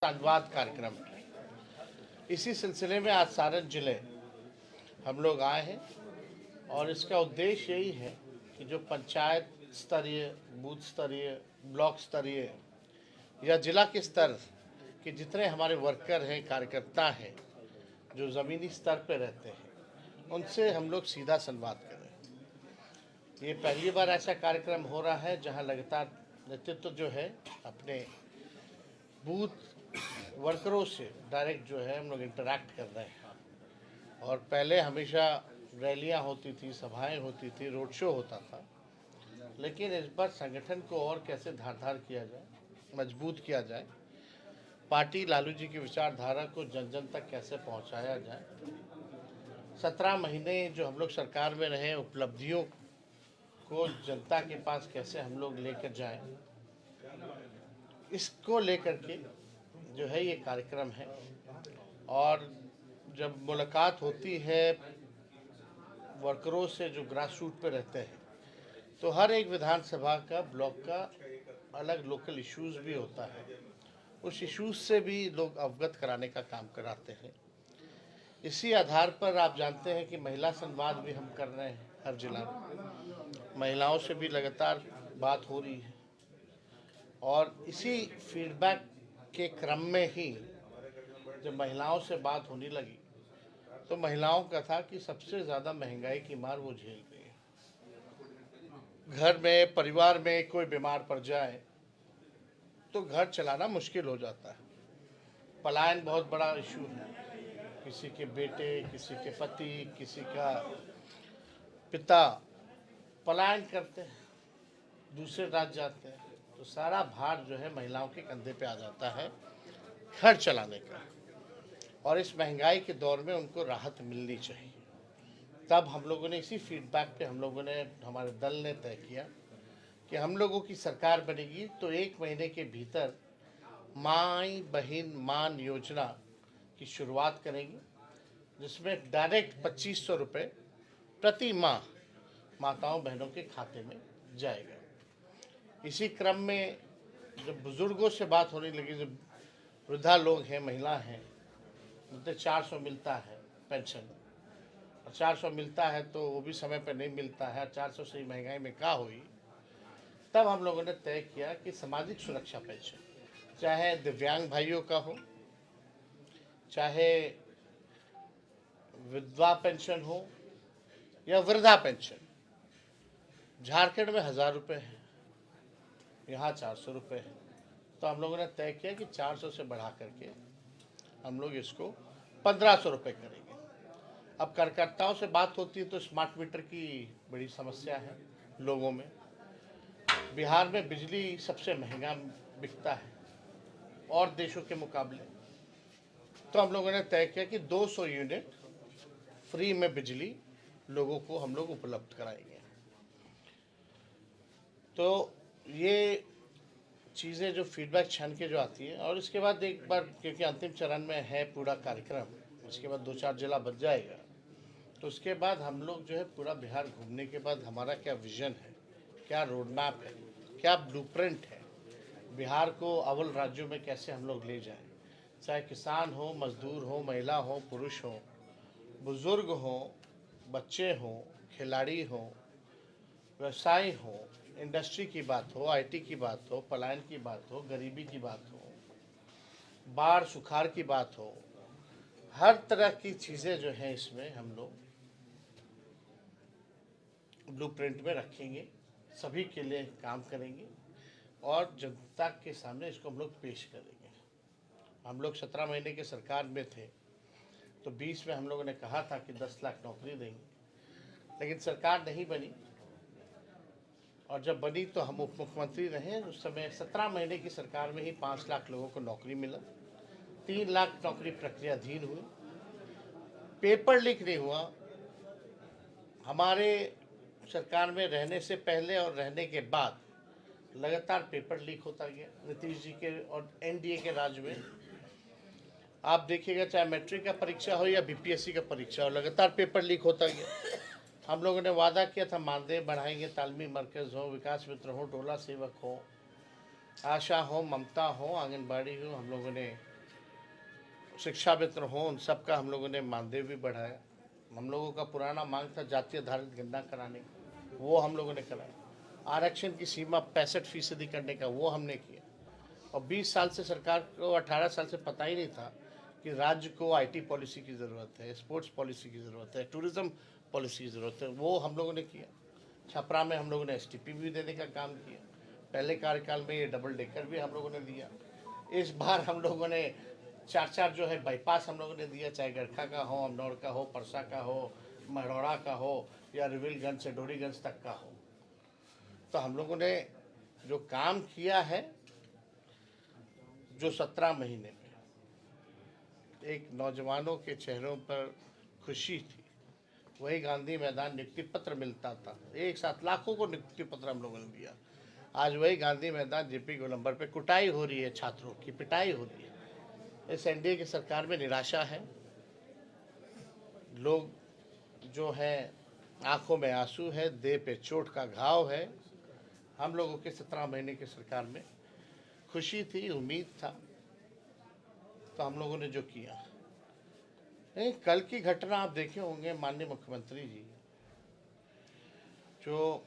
संवाद कार्यक्रम। इसी सिलसिले में आज सारण जिले हम लोग आए हैं और इसका उद्देश्य यही है कि जो पंचायत स्तरीय, बूथ स्तरीय, ब्लॉक स्तरीय या जिला के स्तर के जितने हमारे वर्कर हैं, कार्यकर्ता हैं, जो ज़मीनी स्तर पर रहते हैं, उनसे हम लोग सीधा संवाद करें। ये पहली बार ऐसा कार्यक्रम हो रहा है जहां लगातार नेतृत्व जो है अपने बूथ वर्करों से डायरेक्ट जो है हम लोग इंटरैक्ट कर रहे हैं। और पहले हमेशा रैलियां होती थी, सभाएं होती थी, रोड शो होता था, लेकिन इस बार संगठन को और कैसे धारदार किया जाए, मजबूत किया जाए, पार्टी लालू जी की विचारधारा को जन जन तक कैसे पहुंचाया जाए, 17 महीने जो हम लोग सरकार में रहे उपलब्धियों को जनता के पास कैसे हम लोग लेकर जाएं, इसको लेकर के जो है ये कार्यक्रम है। और जब मुलाकात होती है वर्करों से जो ग्रास रूट पे रहते हैं, तो हर एक विधानसभा का, ब्लॉक का अलग लोकल इश्यूज भी होता है, उस इश्यूज से भी लोग अवगत कराने का काम कराते हैं। इसी आधार पर आप जानते हैं कि महिला संवाद भी हम कर रहे हैं। हर जिला में महिलाओं से भी लगातार बात हो रही है और इसी फीडबैक के क्रम में ही जब महिलाओं से बात होने लगी तो महिलाओं का था कि सबसे ज़्यादा महंगाई की मार वो झेल रही है। घर में, परिवार में कोई बीमार पड़ जाए तो घर चलाना मुश्किल हो जाता है। पलायन बहुत बड़ा इशू है। किसी के बेटे, किसी के पति, किसी का पिता पलायन करते हैं, दूसरे राज्य जाते हैं, तो सारा भार जो है महिलाओं के कंधे पे आ जाता है घर चलाने का। और इस महंगाई के दौर में उनको राहत मिलनी चाहिए। तब हम लोगों ने इसी फीडबैक पे हमारे दल ने तय किया कि हम लोगों की सरकार बनेगी तो 1 महीने के भीतर माई बहन मान योजना की शुरुआत करेंगे, जिसमें डायरेक्ट 2500 रुपये प्रति माह माताओं बहनों के खाते में जाएगा। इसी क्रम में जब बुजुर्गों से बात होने लगी, जब वृद्धा लोग हैं, महिला हैं, उनसे 400 मिलता है पेंशन, और 400 मिलता है तो वो भी समय पर नहीं मिलता है, 400 से महंगाई में क्या हुई। तब हम लोगों ने तय किया कि सामाजिक सुरक्षा पेंशन, चाहे दिव्यांग भाइयों का हो, चाहे विधवा पेंशन हो या वृद्धा पेंशन, झारखंड में 1000 रुपये है, यहाँ 400 रुपये है। तो हम लोगों ने तय किया कि 400 से बढ़ा करके हम लोग इसको 1500 रुपये करेंगे। अब कार्यकर्ताओं से बात होती है तो स्मार्ट मीटर की बड़ी समस्या है लोगों में। बिहार में बिजली सबसे महंगा बिकता है और देशों के मुकाबले। तो हम लोगों ने तय किया कि 200 यूनिट फ्री में बिजली लोगों को हम लोग उपलब्ध कराएंगे। तो ये चीज़ें जो फीडबैक छान के जो आती है, और इसके बाद एक बार, क्योंकि अंतिम चरण में है पूरा कार्यक्रम, उसके बाद 2-4 जिला बच जाएगा, तो उसके बाद हम लोग जो है पूरा बिहार घूमने के बाद हमारा क्या विज़न है, क्या रोड मैप है, क्या ब्लूप्रिंट है, बिहार को अव्वल राज्यों में कैसे हम लोग ले जाएं, चाहे किसान हो, मजदूर हो, महिला हो, पुरुष हो, बुजुर्ग हो, बच्चे हों, खिलाड़ी हों, व्यवसायी हो, इंडस्ट्री की बात हो, आईटी की बात हो, पलायन की बात हो, गरीबी की बात हो, बाढ़ सुखाड़ की बात हो, हर तरह की चीज़ें जो हैं इसमें हम लोग ब्लूप्रिंट में रखेंगे, सभी के लिए काम करेंगे और जनता के सामने इसको हम लोग पेश करेंगे। हम लोग 17 महीने के सरकार में थे तो 20 में हम लोगों ने कहा था कि 10 लाख नौकरी देंगे, लेकिन सरकार नहीं बनी। और जब बनी तो हम उप मुख्यमंत्री रहे, उस समय 17 महीने की सरकार में ही 5 लाख लोगों को नौकरी मिला, 3 लाख नौकरी प्रक्रियाधीन हुई, पेपर लीक नहीं हुआ। हमारे सरकार में रहने से पहले और रहने के बाद लगातार पेपर लीक होता गया। नीतीश जी के और एनडीए के राज में आप देखिएगा, चाहे मैट्रिक का परीक्षा हो या बीपीएससी का परीक्षा हो, लगातार पेपर लीक होता गया। हम लोगों ने वादा किया था मानदेय बढ़ाएंगे, तालमी मरकज़ हो, विकास मित्र हो, टोला सेवक हो, आशा हो, ममता हो, आंगनबाड़ी हो, हम लोगों ने शिक्षामित्र हों, उन सबका हम लोगों ने मानदेय भी बढ़ाया। हम लोगों का पुराना मांग था जाति आधारित गणना कराने का, वो हम लोगों ने कराया। आरक्षण की सीमा 65% करने का, वो हमने किया। और 20 साल से सरकार को, 18 साल से पता ही नहीं था कि राज्य को आईटी पॉलिसी की ज़रूरत है, स्पोर्ट्स पॉलिसी की ज़रूरत है, टूरिज़्म पॉलिसी की ज़रूरत है, वो हम लोगों ने किया। छपरा में हम लोगों ने एसटीपी भी देने का काम किया। पहले कार्यकाल में ये डबल डेकर भी हम लोगों ने दिया। इस बार हम लोगों ने 4 जो है बाईपास हम लोगों ने दिया, चाहे गरखा का हो, अमनौर का हो, परसा का हो, मढ़ौरा का हो, या रिविलगंज से डोरीगंज तक का हो। तो हम लोगों ने जो काम किया है, जो 17 महीने में एक नौजवानों के चेहरों पर खुशी थी, वही गांधी मैदान नियुक्ति पत्र मिलता था, एक साथ लाखों को नियुक्ति पत्र हम लोगों ने दिया। आज वही गांधी मैदान जेपी गोलंबर पे कुटाई हो रही है, छात्रों की पिटाई हो रही है। इस एनडीए की सरकार में निराशा है। लोग जो है आंखों में आंसू है, देह पे चोट का घाव है। हम लोगों के 17 महीने की सरकार में खुशी थी, उम्मीद था, तो हम लोगों ने जो किया। नहीं, कल की घटना आप देखे होंगे माननीय मुख्यमंत्री जी, जो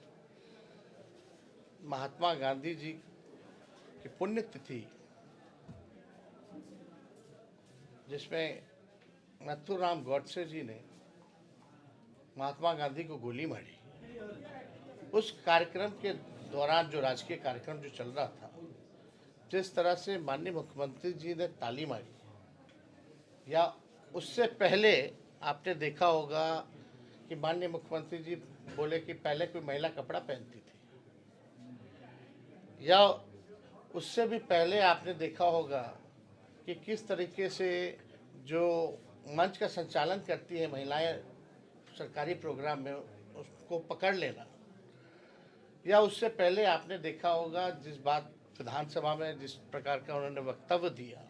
महात्मा गांधी जी की पुण्यतिथि, जिसमें नथुराम गॉडसे जी ने महात्मा गांधी को गोली मारी, उस कार्यक्रम के दौरान जो राजकीय कार्यक्रम जो चल रहा था, जिस तरह से माननीय मुख्यमंत्री जी ने ताली मारी, या उससे पहले आपने देखा होगा कि माननीय मुख्यमंत्री जी बोले कि पहले कोई महिला कपड़ा पहनती थी, या उससे भी पहले आपने देखा होगा कि किस तरीके से जो मंच का संचालन करती है महिलाएं सरकारी प्रोग्राम में, उसको पकड़ लेना, या उससे पहले आपने देखा होगा जिस बात विधानसभा में जिस प्रकार का उन्होंने वक्तव्य दिया,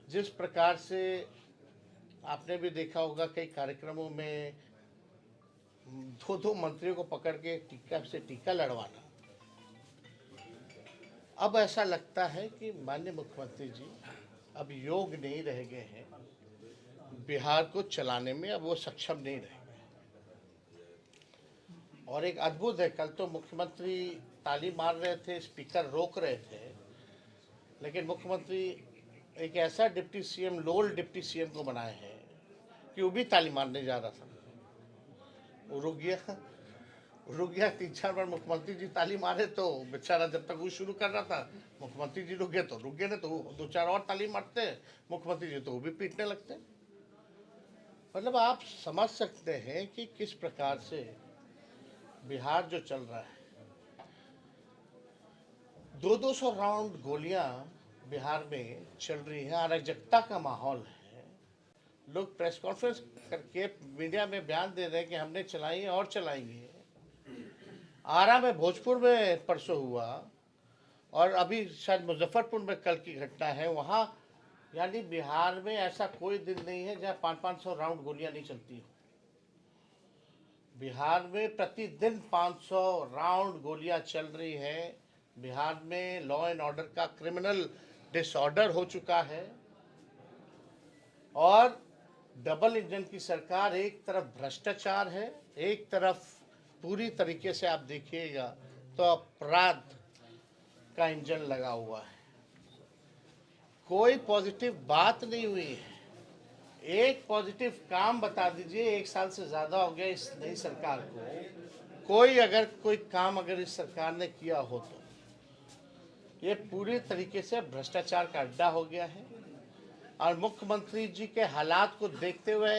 जिस प्रकार से आपने भी देखा होगा कई कार्यक्रमों में 2 मंत्रियों को पकड़ के टीका लड़वाना। अब ऐसा लगता है कि माननीय मुख्यमंत्री जी अब योग्य नहीं रह गए हैं बिहार को चलाने में, अब वो सक्षम नहीं रहे। और एक अद्भुत है, कल तो मुख्यमंत्री ताली मार रहे थे, स्पीकर रोक रहे थे, लेकिन मुख्यमंत्री एक ऐसा डिप्टी सीएम, लोल डिप्टी सीएम को बनाए हैं कि वो भी ताली मारने जा रहा था, वो रुक गया 3-4 बार मुख्यमंत्री जी ताली मारे, तो बेचारा जब तक वो शुरू कर रहा था मुख्यमंत्री जी रुक गए, नहीं तो 2-4 और ताली मारते मुख्यमंत्री जी, तो वो भी पीटने लगते। मतलब आप समझ सकते हैं कि किस प्रकार से बिहार जो चल रहा है। 200 राउंड गोलियां बिहार में चल रही हैं, अराजकता का माहौल है। लोग प्रेस कॉन्फ्रेंस करके मीडिया में बयान दे रहे हैं कि हमने चलाई है और चलाएंगे। आरा में, भोजपुर में परसों हुआ, और अभी शायद मुजफ्फरपुर में कल की घटना है वहाँ। यानी बिहार में ऐसा कोई दिन नहीं है जहाँ 500 राउंड गोलियां नहीं चलती हो। बिहार में प्रतिदिन 500 राउंड गोलियां चल रही है। बिहार में लॉ एंड ऑर्डर का क्रिमिनल डिसऑर्डर हो चुका है, और डबल इंजन की सरकार, एक तरफ भ्रष्टाचार है, एक तरफ पूरी तरीके से आप देखिएगा तो अपराध का इंजन लगा हुआ है। कोई पॉजिटिव बात नहीं हुई है। एक पॉजिटिव काम बता दीजिए, 1 साल से ज़्यादा हो गया इस नई सरकार को, कोई काम अगर इस सरकार ने किया हो तो। ये पूरी तरीके से भ्रष्टाचार का अड्डा हो गया है। और मुख्यमंत्री जी के हालात को देखते हुए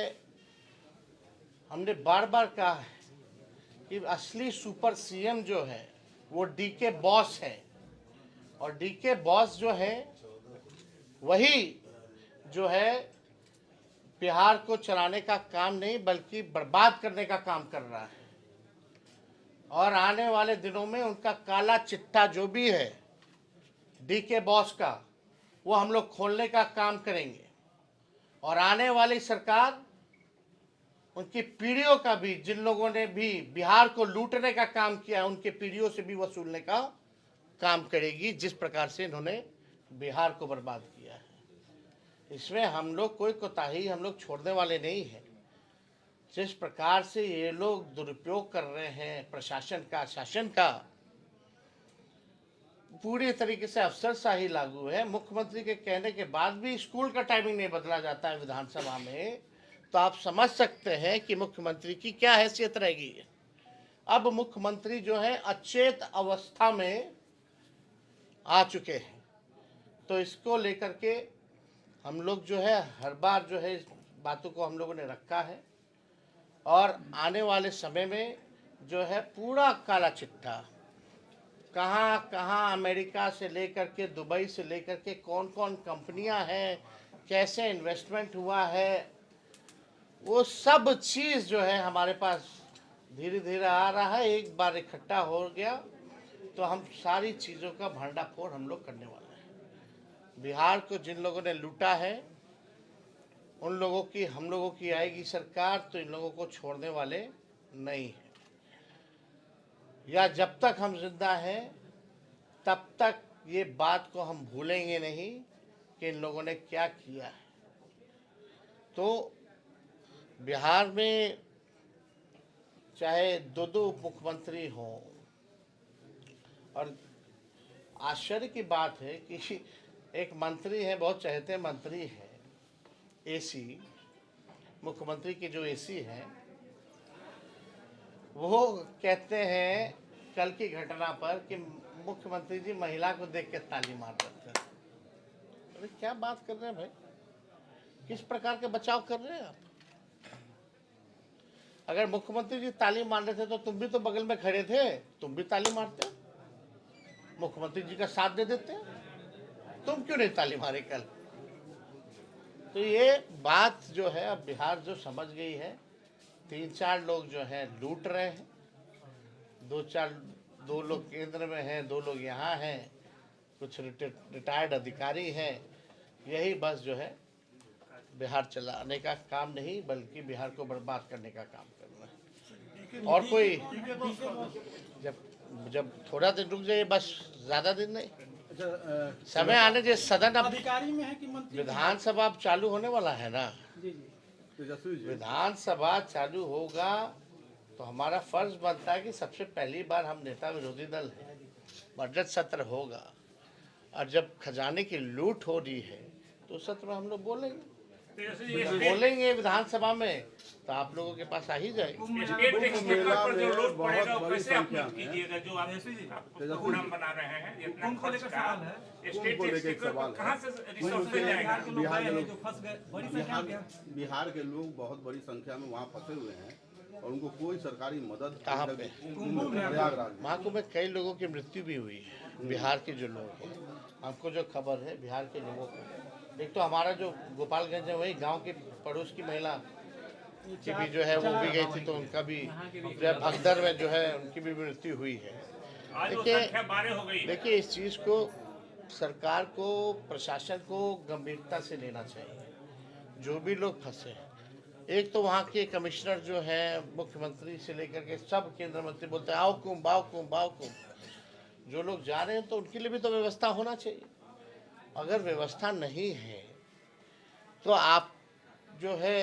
हमने बार बार कहा है कि असली सुपर सीएम जो है वो डीके बॉस है, और डीके बॉस जो है वही जो है बिहार को चलाने का काम नहीं बल्कि बर्बाद करने का काम कर रहा है। और आने वाले दिनों में उनका काला चिट्ठा जो भी है डीके बॉस का, वो हम लोग खोलने का काम करेंगे। और आने वाली सरकार उनकी पीढ़ियों का भी, जिन लोगों ने भी बिहार को लूटने का काम किया है, उनके पीढ़ियों से भी वसूलने का काम करेगी, जिस प्रकार से इन्होंने बिहार को बर्बाद किया है। इसमें हम लोग कोई कोताही हम लोग छोड़ने वाले नहीं हैं। जिस प्रकार से ये लोग दुरुपयोग कर रहे हैं प्रशासन का, शासन का, पूरी तरीके से अफसरशाही लागू है। मुख्यमंत्री के कहने के बाद भी स्कूल का टाइमिंग नहीं बदला जाता है विधानसभा में, तो आप समझ सकते हैं कि मुख्यमंत्री की क्या हैसियत रहेगी। अब मुख्यमंत्री जो है अचेत अवस्था में आ चुके हैं, तो इसको लेकर के हम लोग जो है हर बार जो है इस बातों को हम लोगों ने रखा है, और आने वाले समय में जो है पूरा काला चिट्ठा, कहाँ कहाँ अमेरिका से लेकर के दुबई से लेकर के कौन कौन कंपनियां हैं, कैसे इन्वेस्टमेंट हुआ है, वो सब चीज़ जो है हमारे पास धीरे धीरे आ रहा है। एक बार इकट्ठा हो गया तो हम सारी चीज़ों का भंडाफोड़ हम लोग करने वाले हैं। बिहार को जिन लोगों ने लूटा है उन लोगों की, हम लोगों की आएगी सरकार तो इन लोगों को छोड़ने वाले नहीं हैं, या जब तक हम जिंदा हैं तब तक ये बात को हम भूलेंगे नहीं कि इन लोगों ने क्या किया है। तो बिहार में चाहे दो दो उप मुख्यमंत्री हों, और आश्चर्य की बात है कि एक मंत्री है, बहुत चहेते मंत्री हैं, एसी, मुख्यमंत्री की जो एसी है, वो कहते हैं कल की घटना पर कि मुख्यमंत्री जी महिला को देख के ताली मार रहे थे। अरे क्या बात कर रहे हैं भाई, किस प्रकार के बचाव कर रहे हैं आप? अगर मुख्यमंत्री जी ताली मार रहे थे तो तुम भी तो बगल में खड़े थे, तुम भी ताली मारते, मुख्यमंत्री जी का साथ दे देते, तुम क्यों नहीं ताली मारे कल? तो ये बात जो है अब बिहार जो समझ गई है, 3-4 लोग जो हैं लूट रहे हैं, 2 लोग केंद्र में हैं, 2 लोग यहाँ हैं, कुछ रिटायर्ड अधिकारी हैं, यही बस जो है बिहार चलाने का काम नहीं बल्कि बिहार को बर्बाद करने का काम करना है। और कोई जब थोड़ा दिन रुक जाइए, बस ज़्यादा दिन नहीं, समय आने जो सदन अब अधिकारी में है कि मंत्री, विधानसभा अब चालू होने वाला है ना, विधानसभा चालू होगा तो हमारा फर्ज बनता है कि सबसे पहली बार हम नेता विरोधी दल हैं, बजट सत्र होगा, और जब खजाने की लूट हो रही है तो सत्र में हम लोग बोलेंगे विधानसभा में, तो आप लोगों के पास आ ही जाएगी। बिहार के लोग बहुत बड़ी संख्या में वहाँ फंसे हुए हैं और उनको कोई सरकारी मदद कहाँ पे? महाकुंभ में कई लोगों की मृत्यु भी हुई है, बिहार के जो लोग हैं, हमको जो खबर है बिहार के लोगों को, एक तो हमारा जो गोपालगंज है वही गांव के पड़ोस की महिला की भी जो है वो भी गई थी, तो उनका भी जो है भगदड़ में जो है उनकी भी मृत्यु हुई है। देखिए इस चीज़ को सरकार को, प्रशासन को गंभीरता से लेना चाहिए। जो भी लोग फंसे हैं, एक तो वहाँ के कमिश्नर जो है, मुख्यमंत्री से लेकर के सब केंद्रीय मंत्री बोलते हैं आओ कुंभ आओ कुंभ आओ कुंभ। जो लोग जा रहे हैं तो उनके लिए भी तो व्यवस्था होना चाहिए। अगर व्यवस्था नहीं है तो आप जो है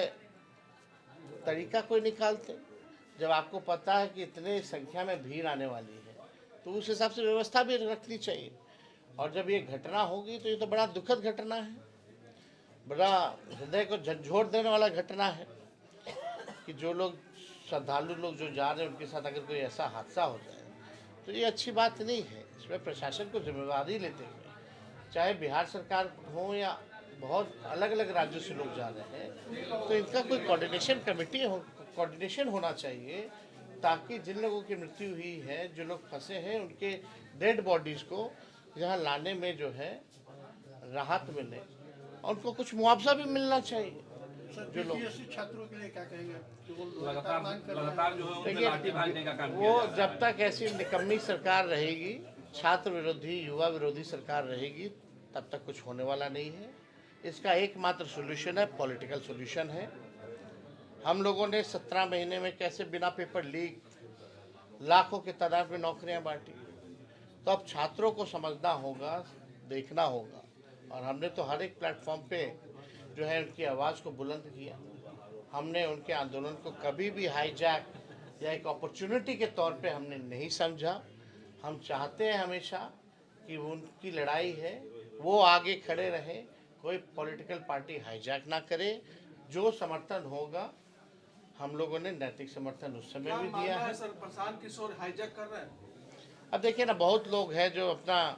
तरीका कोई निकालते, जब आपको पता है कि इतने संख्या में भीड़ आने वाली है तो उस हिसाब से व्यवस्था भी रखनी चाहिए। और जब ये घटना होगी तो ये तो बड़ा दुखद घटना है, बड़ा हृदय को झंझोड़ देने वाला घटना है कि जो लोग श्रद्धालु लोग जो जा रहे हैं उनके साथ अगर कोई ऐसा हादसा हो जाए तो ये अच्छी बात नहीं है। इसमें प्रशासन को जिम्मेवारी लेते हुए, चाहे बिहार सरकार हो या बहुत अलग अलग राज्यों से लोग जा रहे हैं, तो इनका कोई कोऑर्डिनेशन होना चाहिए, ताकि जिन लोगों की मृत्यु हुई है, जो लोग फंसे हैं, उनके डेड बॉडीज़ को यहाँ लाने में जो है राहत मिले, और उनको कुछ मुआवजा भी मिलना चाहिए। जो लोग छात्रों के लिए क्या कहेंगे? लगातार जो है देखिए वो जब तक ऐसी निकम्मी सरकार रहेगी, छात्र विरोधी, युवा विरोधी सरकार रहेगी, तब तक कुछ होने वाला नहीं है। इसका एकमात्र सोल्यूशन है, पॉलिटिकल सोल्यूशन है। हम लोगों ने 17 महीने में कैसे बिना पेपर लीक लाखों के तादाद में नौकरियां बांटी, तो अब छात्रों को समझना होगा, देखना होगा, और हमने तो हर एक प्लेटफॉर्म पे जो है उनकी आवाज़ को बुलंद किया। हमने उनके आंदोलन को कभी भी हाईजैक या एक अपॉर्चुनिटी के तौर पे हमने नहीं समझा। हम चाहते हैं हमेशा कि उनकी लड़ाई है वो आगे खड़े रहे, कोई पॉलिटिकल पार्टी हाईजैक ना करे। जो समर्थन होगा हम लोगों ने नैतिक समर्थन उस समय भी दिया है। सर प्रशांत किशोर हाईजैक कर रहे हैं। अब देखिए ना, बहुत लोग हैं जो अपना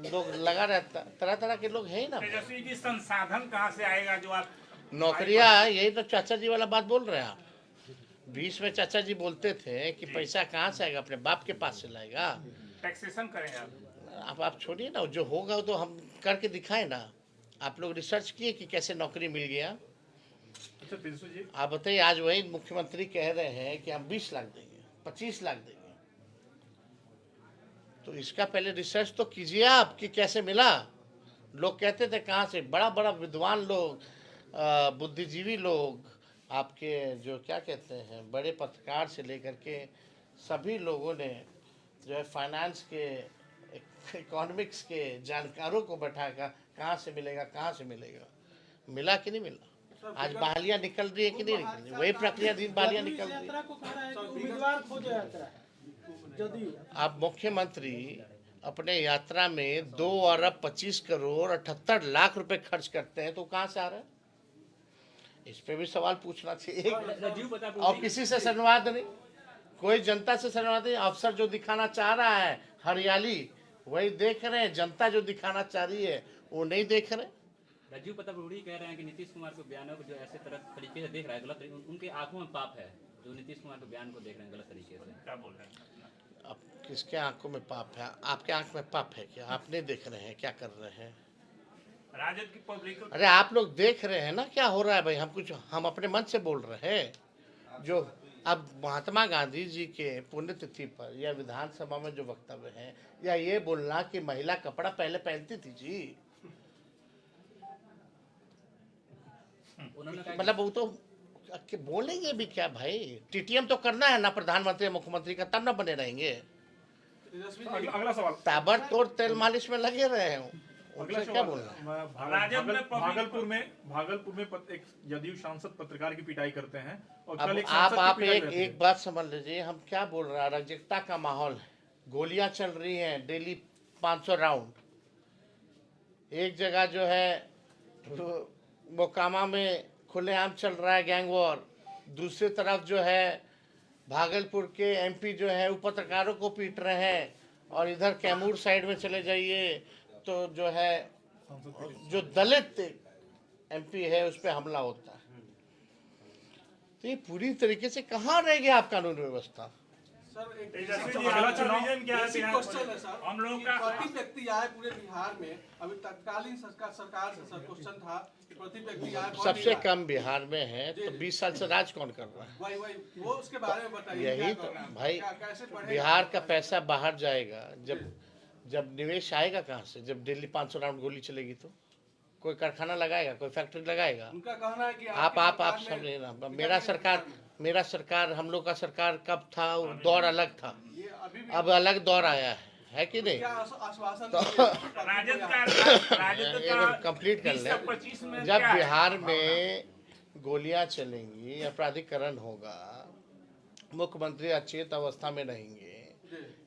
लोग लगा रहता, तरह तरह के लोग हैं ही ना। तेजस्वी जी, संसाधन कहाँ से आएगा जो आप नौकरियां, यही तो चाचा जी वाला बात बोल रहे हैं आप। बीच में चाचा जी बोलते थे कि पैसा कहाँ से आएगा, अपने बाप के पास से लाएगा। टैक्सेशन करें आप छोड़िए ना, जो होगा तो हम करके दिखाएं ना। आप लोग रिसर्च किए कि कैसे नौकरी मिल गया। अच्छा तेजस्वी जी, आप बताइए, आज वही मुख्यमंत्री कह रहे हैं कि हम 20 लाख देंगे, 25 लाख देंगे। तो इसका पहले रिसर्च तो कीजिए आप कि कैसे मिला। लोग कहते थे कहाँ से, बड़ा बड़ा विद्वान लोग, बुद्धिजीवी लोग, आपके जो क्या कहते हैं बड़े पत्रकार से लेकर के सभी लोगों ने जो है फाइनेंस के, इकोनॉमिक्स के जानकारों को बैठाकर कहाँ से मिलेगा, कहाँ से मिलेगा। मिला कि नहीं मिला। आज बहालियाँ निकल रही है कि नहीं निकल रही, वही प्रक्रिया दिन बहालियाँ निकल रही है। उम्मीदवार खोजे यात्रा जदयू। अब मुख्यमंत्री अपने यात्रा में 2 अरब 25 करोड़ 78 लाख रुपए खर्च करते हैं, तो कहाँ से आ रहा है। इस पे भी सवाल पूछना चाहिए। और किसी से संवाद नहीं, कोई जनता से संवाद नहीं। अफसर जो दिखाना चाह रहा है हरियाली, वही देख रहे हैं। जनता जो दिखाना चाह रही है वो नहीं देख रहे। राजीव प्रताप रूढ़ी कह रहे हैं कि नीतीश कुमार के बयानों को जो ऐसे तरीके से देख रहा है गलत, उनके आंखों में पाप है जो नीतीश कुमार के बयान को देख रहे हैं गलत तरीके से। क्या बोल रहे हैं? अब किसके आंखों में पाप है? आपके आंख में पाप है क्या? आप नहीं देख रहे हैं क्या कर रहे हैं? राजद की पब्लिक, अरे आप लोग देख रहे हैं ना क्या हो रहा है भाई। हम अपने मन से बोल रहे हैं। जो अब महात्मा गांधी जी के पुण्यतिथि पर या विधानसभा में जो वक्तव्य है, या ये बोलना कि महिला कपड़ा पहले पहनती थी जी, मतलब वो तो बोलेंगे भी क्या भाई। टीटीएम तो करना है ना प्रधानमंत्री मुख्यमंत्री का, तब ना बने रहेंगे। अगला सवाल, ताबड़तोड़ तेल मालिश में लगे रहे हैं। अगला क्या बोलना है? भागलपुर में एक जदयू सांसद पत्रकार की पिटाई करते हैं और अब कल एक आप सांसद की पिटाई रहती है। एक बात समझ लीजिए, हम क्या बोल रहे हैं। अराजकता का माहौल है, गोलियां चल रही हैं डेली 500 राउंड। एक जगह जो है मोकामा में खुलेआम चल रहा है गैंग वॉर। दूसरी तरफ जो है भागलपुर के एमपी जो है वो पत्रकारों को पीट रहे हैं। और इधर कैमूर साइड में चले जाइए तो जो है जो दलित एमपी है उस पर हमला होता है। तो ये पूरी तरीके से कहाँ रह गया आप कानून व्यवस्था। सर एक अगला चुनाव क्या है बिहार क्वेश्चन है सर। हम लोगों का? प्रति व्यक्ति आय पूरे बिहार में अभी तत्कालीन सरकार से सर क्वेश्चन था कि प्रति व्यक्ति आय कौन सबसे दे रहा है? कम बिहार में है, तो 20 साल से राज कौन कर रहा है? वही वो उसके बारे में बताइए। यही क्या तो करना है? भाई, कैसे बढ़ेगा? बिहार का पैसा बाहर जाएगा। जब निवेश आएगा कहाँ से? जब डेली 500 राउंड गोली चलेगी तो कोई कारखाना लगाएगा, कोई फैक्ट्री लगाएगा? उनका कहना है कि आप समझे ना। मेरा सरकार हम लोग का सरकार कब था, वो दौर अलग था। ये अभी भी अब अलग दौर आया है कि नहीं? क्या आश्वासन राजद कंप्लीट कर ले। 25 में जब क्या है? बिहार में गोलियां चलेंगी, अपराधीकरण होगा, मुख्यमंत्री अचेत अवस्था में रहेंगे,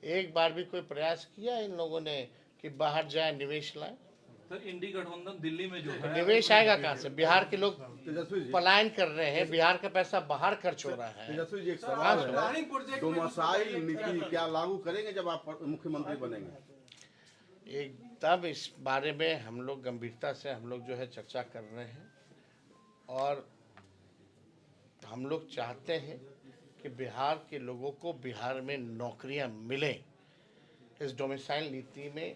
एक बार भी कोई प्रयास किया इन लोगों ने कि बाहर जाए निवेश लाए? सर इंडी गठबंधन दिल्ली में जो है, निवेश आएगा कहाँ से? बिहार के लोग तेजस्वी जी, पलायन कर रहे हैं, बिहार का पैसा बाहर खर्च हो रहा है। तेजस्वी जी, एक सवाल है। प्लानिंग प्रोजेक्ट में डोमिसाइल नीति क्या लागू करेंगे जब आप मुख्यमंत्री बनेंगे? एकदम इस बारे में हम लोग गंभीरता से हम लोग जो है चर्चा कर रहे हैं। और हम लोग चाहते हैं कि बिहार के लोगों को बिहार में नौकरियां मिलें। इस डोमिसाइल नीति में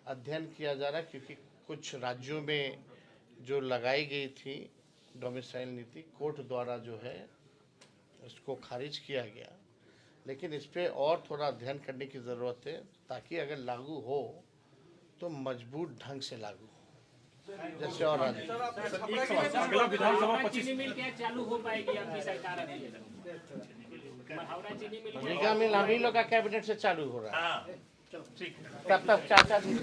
अध्ययन किया जा रहा है, क्योंकि कुछ राज्यों में जो लगाई गई थी डोमिसाइल नीति, कोर्ट द्वारा जो है इसको खारिज किया गया। लेकिन इस पे और थोड़ा अध्ययन करने की ज़रूरत है, ताकि अगर लागू हो तो मजबूत ढंग से लागू हो, जैसे और राज्य। अगला विधानसभा 25 चीनी मिल क्या चालू हो पाएगी आपकी सरकार? चीनी मिल रीगा मिल हम ही लोग का कैबिनेट से चालू हो रहा है। ठीक है। तब तक चाचा जी